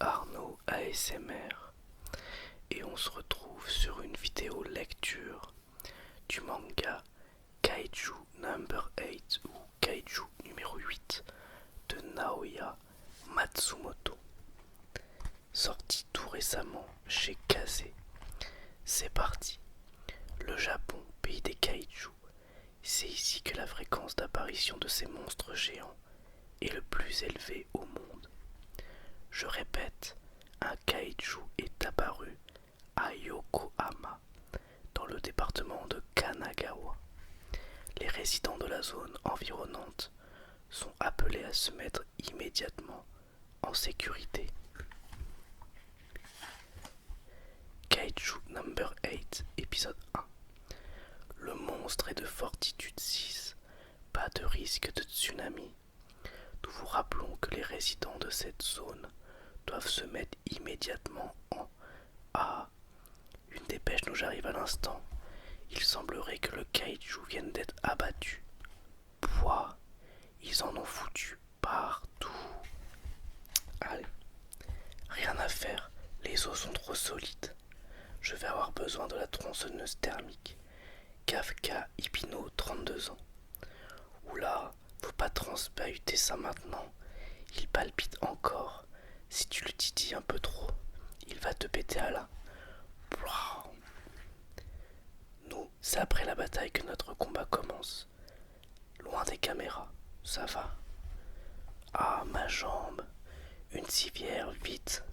Arnaud ASMR et on se retrouve sur une vidéo lecture du manga Kaiju Number 8 ou Kaiju numéro 8 de Naoya Matsumoto, sorti tout récemment chez Kazé. C'est parti. Le Japon, pays des kaiju, c'est ici que la fréquence d'apparition de ces monstres géants est le plus élevée au monde. Je répète, un kaiju est apparu à Yokohama, dans le département de Kanagawa. Les résidents de la zone environnante sont appelés à se mettre immédiatement en sécurité. Kaiju Number 8, épisode 1. Le monstre est de fortitude 6. Pas de risque de tsunami. Nous vous rappelons que les résidents de cette zone doivent se mettre immédiatement en A. Une dépêche nous arrive à l'instant. Il semblerait que le kaiju vienne d'être abattu. Pouah, ils en ont foutu partout. Allez, rien à faire, les os sont trop solides. Je vais avoir besoin de la tronçonneuse thermique. Kafka Ipino, 32 ans. Oula, faut pas transbahuter ça maintenant. Il palpite encore. Si tu le titilles un peu trop, il va te péter à la. Nous, c'est après la bataille que notre combat commence. Loin des caméras, ça va. Ah, ma jambe. Une civière, vite.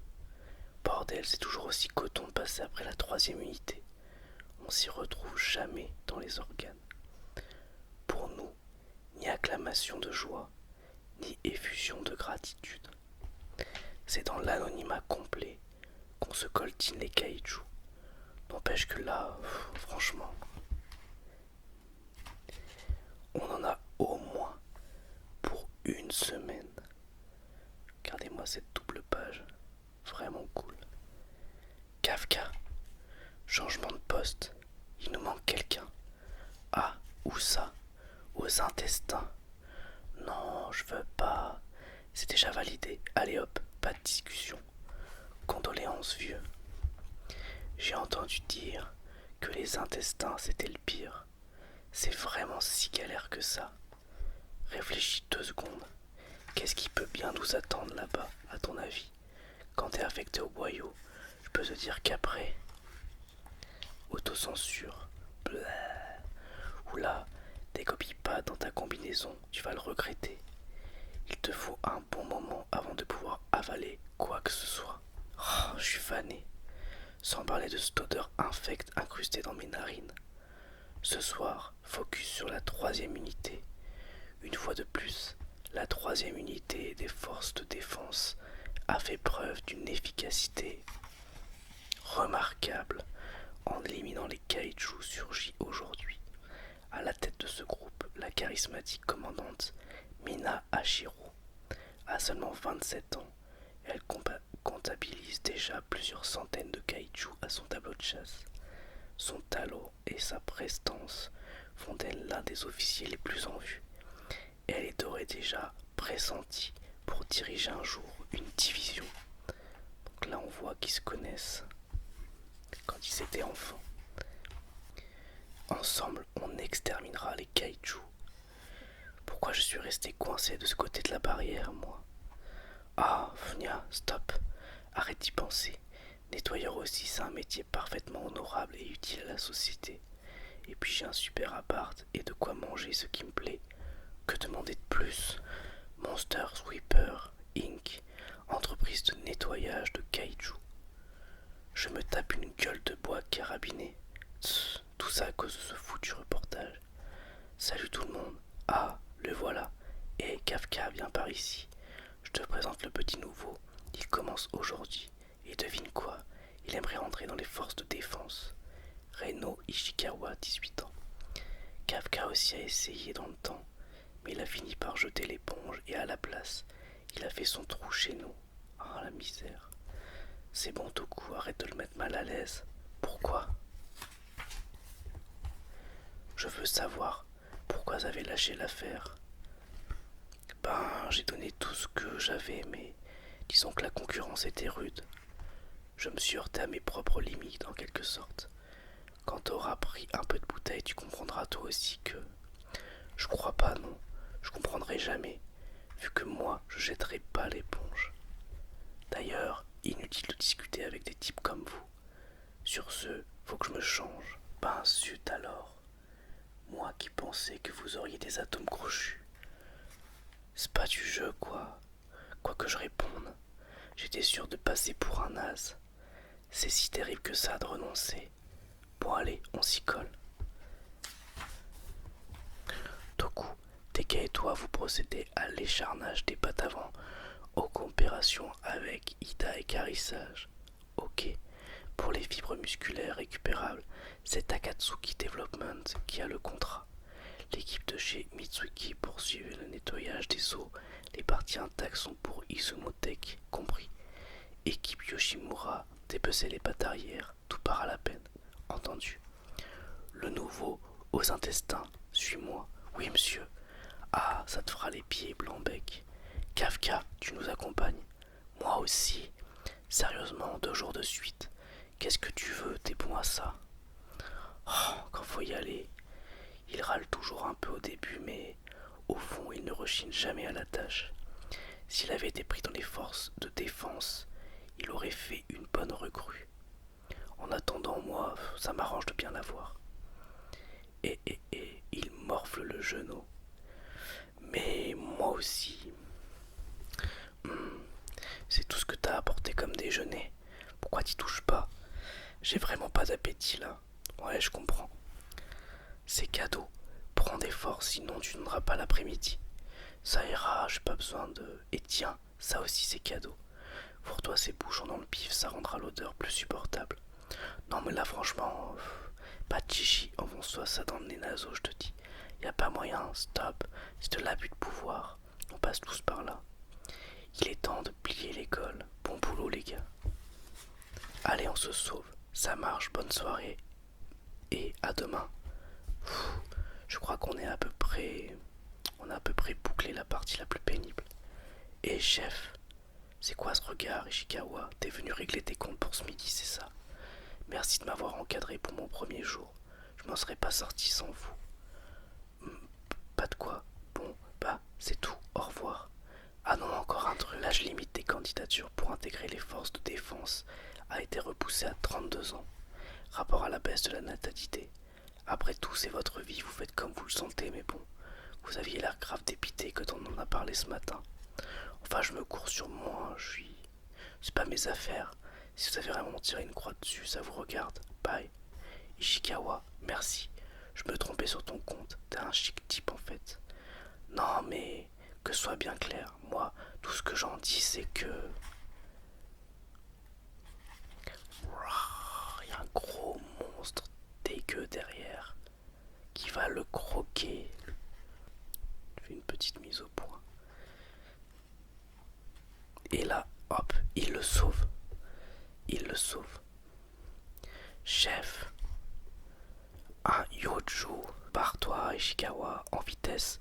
Bordel, c'est toujours aussi coton de passer après la 3e unité. On s'y retrouve jamais dans les organes. Pour nous, ni acclamation de joie, ni effusion de gratitude. C'est dans l'anonymat complet qu'on se coltine les kaiju. N'empêche que là, franchement, on en a au moins pour une semaine. Regardez-moi cette double page, vraiment cool. Kafka, changement de poste, il nous manque quelqu'un. Ah, où ça? Aux intestins. Non, je veux pas. C'est déjà validé. Allez hop, pas de discussion. Condoléances, vieux. J'ai entendu dire que les intestins c'était le pire. C'est vraiment si galère que ça. Réfléchis 2 secondes. Qu'est-ce qui peut bien nous attendre là-bas, à ton avis? Quand t'es affecté au boyau, je peux te dire qu'après, autocensure. Bleh. Oula, décopie pas dans ta combinaison, tu vas le regretter. Il te faut un bon moment avant de pouvoir avaler quoi que ce soit. Oh, je suis fané. Sans parler de cette odeur infecte incrustée dans mes narines. Ce soir, focus sur la 3e unité. Une fois de plus, la 3e unité des forces de défense a fait preuve d'une efficacité remarquable en éliminant les kaiju surgis aujourd'hui. À la tête de ce groupe, la charismatique commandante Mina Hashiro. À seulement 27 ans, elle comptabilise déjà plusieurs centaines de kaiju à son tableau de chasse. Son talent et sa prestance font d'elle l'un des officiers les plus en vue. Elle est d'ores et déjà pressentie pour diriger un jour une division. Donc là on voit qu'ils se connaissent quand ils étaient enfants. Ensemble, on exterminera les kaiju. Pourquoi je suis resté coincé de ce côté de la barrière, moi? Ah, Fnia, stop. Arrête d'y penser. Nettoyeur aussi, c'est un métier parfaitement honorable et utile à la société. Et puis j'ai un super appart et de quoi manger ce qui me plaît. Que demander de plus? Monster Sweeper Inc., entreprise de nettoyage de kaiju. Je me tape une gueule de bois carabiné. Tout ça à cause de ce foutu reportage. Salut tout le monde. Ah, le voilà. Et Kafka, viens par ici. Je te présente le petit nouveau. Il commence aujourd'hui. Et devine quoi? Il aimerait entrer dans les forces de défense. Reno Ishikawa, 18 ans. Kafka aussi a essayé dans le temps, mais il a fini par jeter l'éponge et à la place, il a fait son trou chez nous. Ah, la misère. C'est bon, Toku, arrête de le mettre mal à l'aise. Pourquoi? Je veux savoir pourquoi vous avez lâché l'affaire. Ben, j'ai donné tout ce que j'avais, mais Disons que la concurrence était rude. Je me suis heurté à mes propres limites en quelque sorte. Quand t'auras pris un peu de bouteille, tu comprendras toi aussi que... Je crois pas, non. Je comprendrai jamais, vu que moi, je jetterai pas l'éponge. D'ailleurs, inutile de discuter avec des types comme vous. Sur ce, faut que je me change. Ben zut alors. Moi qui pensais que vous auriez des atomes crochus. C'est pas du jeu, quoi. Quoi que je réponde, j'étais sûr de passer pour un naze. C'est si terrible que ça de renoncer. Bon allez, on s'y colle. Toku, Teka et toi vous procédez à l'écharnage des pattes avant, aux coopérations avec Ida et Carissage. Ok, pour les fibres musculaires récupérables, c'est Takatsuki Development qui a le contrat. L'équipe de chez Mitsuki poursuit le nettoyage des eaux. Les parties intactes sont pour Izumotech compris. Équipe Yoshimura, dépecer les pattes arrière, tout part à la peine. Entendu. Le nouveau aux intestins, suis-moi. Oui, monsieur. Ah, ça te fera les pieds, Blanc-bec. Kafka, tu nous accompagnes. Moi aussi. Sérieusement, 2 jours de suite. Qu'est-ce que tu veux, t'es bon à ça. Oh, quand faut y aller. Il râle toujours un peu au début, mais au fond, il ne rechigne jamais à la tâche. S'il avait été pris dans les forces de défense, il aurait fait une bonne recrue. En attendant, moi, ça m'arrange de bien l'avoir. Il morfle le genou. Mais moi aussi. C'est tout ce que t'as apporté comme déjeuner. Pourquoi t'y touches pas? J'ai vraiment pas d'appétit là. Ouais, je comprends. C'est cadeau. Prends des forces, sinon tu n'auras pas l'après-midi. Ça ira, j'ai pas besoin de... Et tiens, ça aussi c'est cadeau. Pour toi ces bouchons dans le pif, ça rendra l'odeur plus supportable. Non mais là franchement, pas de chichi, enfonce-toi ça dans le nez naso, je te dis. Y a pas moyen, stop, c'est de l'abus de pouvoir. On passe tous par là. Il est temps de plier l'école. Bon boulot les gars. Allez, on se sauve. Ça marche, bonne soirée. Et à demain. Je crois qu'on est à peu près... On a à peu près bouclé la partie la plus pénible. Et chef, c'est quoi ce regard, Ishikawa? T'es venu régler tes comptes pour ce midi, c'est ça? Merci de m'avoir encadré pour mon premier jour. Je m'en serais pas sorti sans vous. Pas de quoi. Bon, bah, c'est tout. Au revoir. Ah non, encore un truc. L'âge limite des candidatures pour intégrer les forces de défense a été repoussé à 32 ans. Rapport à la baisse de la natalité. Après tout, c'est votre vie, vous faites comme vous le sentez, mais bon, vous aviez l'air grave dépité quand on en a parlé ce matin. Enfin, je me cours sur moi, je suis... C'est pas mes affaires. Si vous avez vraiment tiré une croix dessus, ça vous regarde. Bye. Ishikawa, merci. Je me trompais sur ton compte. T'es un chic type en fait. Non mais, que ce soit bien clair, moi, tout ce que j'en dis c'est que... Il y a un gros monstre dégueu derrière qui va le croquer. Je fais une petite mise au point. Et là, hop, il le sauve. Il le sauve. Chef, un Yoju, pars-toi Ishikawa en vitesse.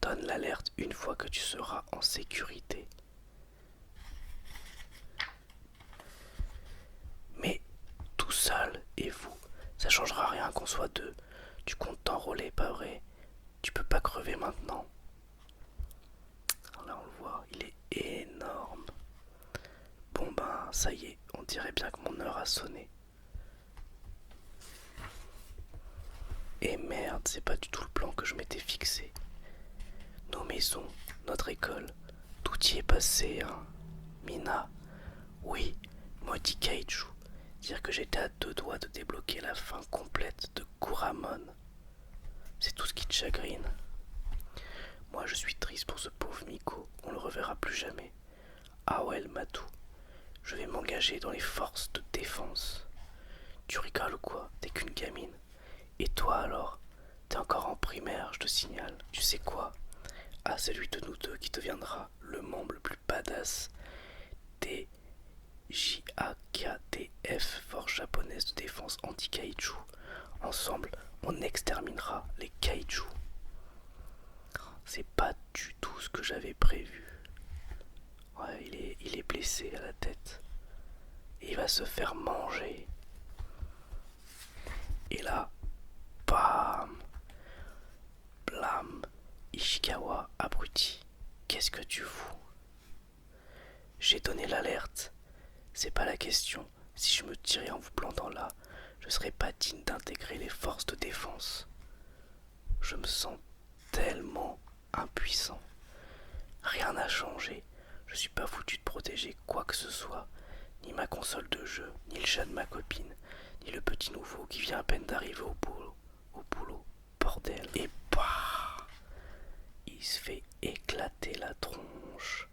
Donne l'alerte une fois que tu seras en sécurité. Mais tout seul et vous, ça changera rien qu'on soit deux. Tu comptes t'enrôler, pas vrai? Tu peux pas crever maintenant. Là on le voit, il est énorme. Bon ben ça y est, on dirait bien que mon heure a sonné. Et merde, c'est pas du tout le plan que je m'étais fixé. Nos maisons, notre école, tout y est passé, hein. Mina, oui, maudit Kaiju. Dire que j'étais à 2 doigts de débloquer la fin complète de Kuramon. C'est tout ce qui te chagrine. Moi je suis triste pour ce pauvre Miko, on le reverra plus jamais. Ah ouais, le matou. Je vais m'engager dans les forces de défense. Tu rigoles ou quoi? T'es qu'une gamine. Et toi alors? T'es encore en primaire, je te signale. Tu sais quoi? Ah, celui de nous deux qui deviendra le membre le plus badass des JAKDF, force japonaise de défense anti-kaiju. Ensemble, on exterminera les kaiju. C'est pas du tout ce que j'avais prévu. Ouais, il est blessé à la tête. Et il va se faire manger. Et là, bam, blam, Ishikawa, abruti. Qu'est-ce que tu fous? J'ai donné l'alerte. C'est pas la question. Si je me tirais en vous plantant là, je serais pas digne d'intégrer les forces de défense. Je me sens tellement impuissant. Rien n'a changé. Je suis pas foutu de protéger quoi que ce soit. Ni ma console de jeu, ni le chat de ma copine, ni le petit nouveau qui vient à peine d'arriver au boulot. Au boulot. Bordel. Et bah, il se fait éclater la tronche.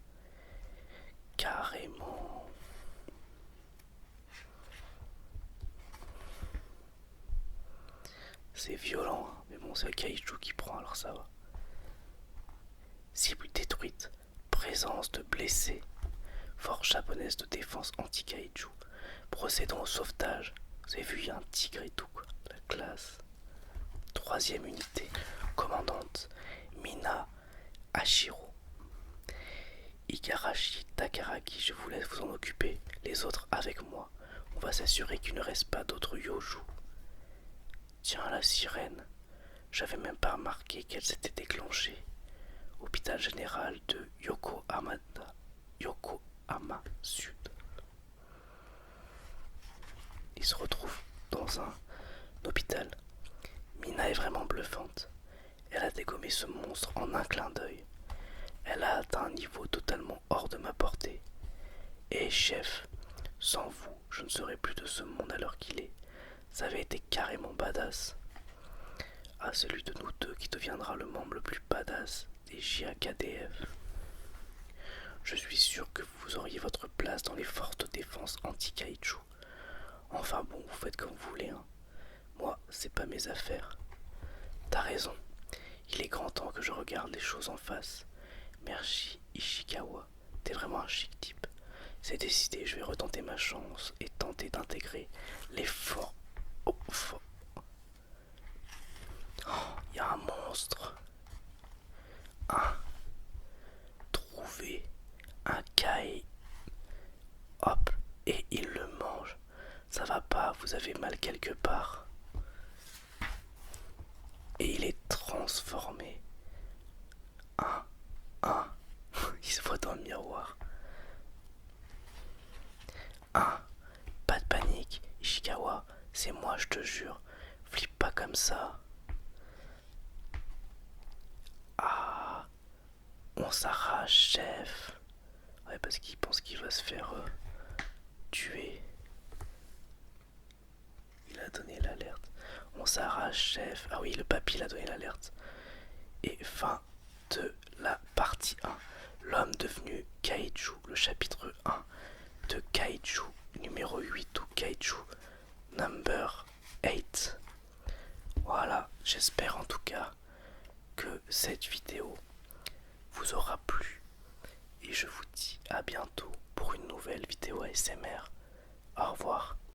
Carrément. C'est violent, hein. Mais bon, c'est le kaiju qui prend, alors ça va. Cible détruite. Présence de blessés. Force japonaise de défense anti-kaiju. Procédons au sauvetage. Vous avez vu, il y a un tigre et tout, quoi. La classe. Troisième unité. Commandante Mina Hashiro. Igarashi Takaraki, je vous laisse vous en occuper. Les autres avec moi. On va s'assurer qu'il ne reste pas d'autres yoju. Tiens, la sirène. J'avais même pas remarqué qu'elle s'était déclenchée. Hôpital général de Yokohama Sud. Il se retrouve dans un hôpital. Mina est vraiment bluffante. Elle a dégommé ce monstre en un clin d'œil. Elle a atteint un niveau totalement hors de ma portée. Et chef, sans vous, je ne serais plus de ce monde à l'heure qu'il est. Ça avait été carrément badass. À celui de nous deux qui deviendra le membre le plus badass des JAKDF. Je suis sûr que vous auriez votre place dans les forces de défense anti-kaiju. Enfin bon, vous faites comme vous voulez, hein. Moi, c'est pas mes affaires. T'as raison. Il est grand temps que je regarde les choses en face. Merci Ishikawa. T'es vraiment un chic type. C'est décidé, je vais retenter ma chance et tenter d'intégrer les forts. Oh, il y a un monstre. Trouver un kai. Hop, et il le mange. Ça va pas, vous avez mal quelque part. Et il est transformé. Il se voit dans le miroir. Pas de panique, Ishikawa, c'est moi, je te jure. Flippe pas comme ça. On s'arrache, chef. Ouais, parce qu'il pense qu'il va se faire tuer. Il a donné l'alerte. On s'arrache, chef. Ah oui, le papy a donné l'alerte. Et fin de la partie 1. L'homme devenu kaiju, le chapitre 1 de kaiju numéro 8 ou kaiju number 8. Voilà, j'espère en tout cas que cette vidéo vous aura plu. Et je vous dis à bientôt pour une nouvelle vidéo ASMR. Au revoir.